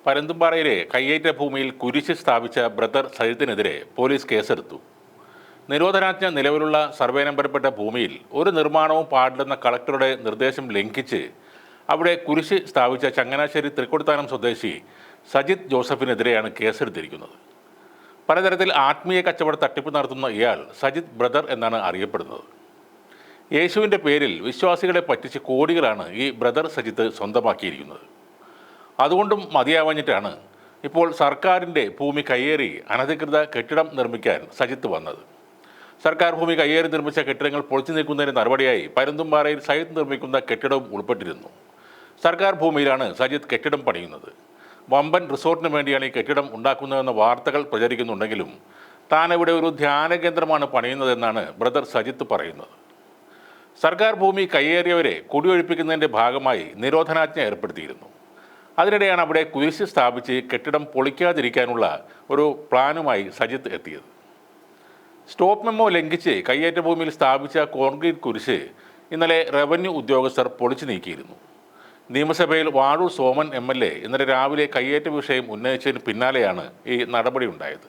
പരന്തുംപാറയിലെ കയ്യേറ്റ ഭൂമിയിൽ കുരിശ് സ്ഥാപിച്ച ബ്രദർ സജിത്തിനെതിരെ പോലീസ് കേസെടുത്തു. നിരോധനാജ്ഞ നിലവിലുള്ള സർവേ നമ്പരപ്പെട്ട ഭൂമിയിൽ ഒരു നിർമ്മാണവും പാടില്ലെന്ന കളക്ടറുടെ നിർദ്ദേശം ലംഘിച്ച് അവിടെ കുരിശ് സ്ഥാപിച്ച ചങ്ങനാശ്ശേരി തൃക്കൊടിത്താനം സ്വദേശി സജിത് ജോസഫിനെതിരെയാണ് കേസെടുത്തിരിക്കുന്നത്. പലതരത്തിൽ ആത്മീയ കച്ചവട തട്ടിപ്പ് നടത്തുന്ന ഇയാൾ സജിത് ബ്രദർ എന്നാണ് അറിയപ്പെടുന്നത്. യേശുവിൻ്റെ പേരിൽ വിശ്വാസികളെ പറ്റിച്ച് കോടികളാണ് ഈ ബ്രദർ സജിത്ത് സ്വന്തമാക്കിയിരിക്കുന്നത്. അതുകൊണ്ടും മതിയാവഞ്ഞിട്ടാണ് ഇപ്പോൾ സർക്കാരിൻ്റെ ഭൂമി കയ്യേറി അനധികൃത കെട്ടിടം നിർമ്മിക്കാൻ സജിത്ത് വന്നത്. സർക്കാർ ഭൂമി കയ്യേറി നിർമ്മിച്ച കെട്ടിടങ്ങൾ പൊളിച്ചു നീക്കുന്നതിന് നടപടിയായി പരന്തുംപാറയിൽ സജിത്ത് നിർമ്മിക്കുന്ന കെട്ടിടവും ഉൾപ്പെട്ടിരുന്നു. സർക്കാർ ഭൂമിയിലാണ് സജിത്ത് കെട്ടിടം പണിയുന്നത്. വമ്പൻ റിസോർട്ടിന് വേണ്ടിയാണ് ഈ കെട്ടിടം ഉണ്ടാക്കുന്നതെന്ന വാർത്തകൾ പ്രചരിക്കുന്നുണ്ടെങ്കിലും താൻ ഇവിടെ ഒരു ധ്യാന കേന്ദ്രമാണ് പണിയുന്നതെന്നാണ് ബ്രദർ സജിത്ത് പറയുന്നത്. സർക്കാർ ഭൂമി കയ്യേറിയവരെ കുടിയൊഴിപ്പിക്കുന്നതിൻ്റെ ഭാഗമായി നിരോധനാജ്ഞ ഏർപ്പെടുത്തിയിരുന്നു. അതിനിടെയാണ് അവിടെ കുരിശ് സ്ഥാപിച്ച് കെട്ടിടം പൊളിക്കാതിരിക്കാനുള്ള ഒരു പ്ലാനുമായി സജിത്ത് എത്തിയത്. സ്റ്റോപ്പ് മെമ്മോ ലംഘിച്ച് കയ്യേറ്റ ഭൂമിയിൽ സ്ഥാപിച്ച കോൺക്രീറ്റ് കുരിശ് ഇന്നലെ റവന്യൂ ഉദ്യോഗസ്ഥർ പൊളിച്ചു നീക്കിയിരുന്നു. നിയമസഭയിൽ വാഴൂർ സോമൻ MLA ഇന്നലെ രാവിലെ കയ്യേറ്റ വിഷയം ഉന്നയിച്ചതിന് പിന്നാലെയാണ് ഈ നടപടി ഉണ്ടായത്.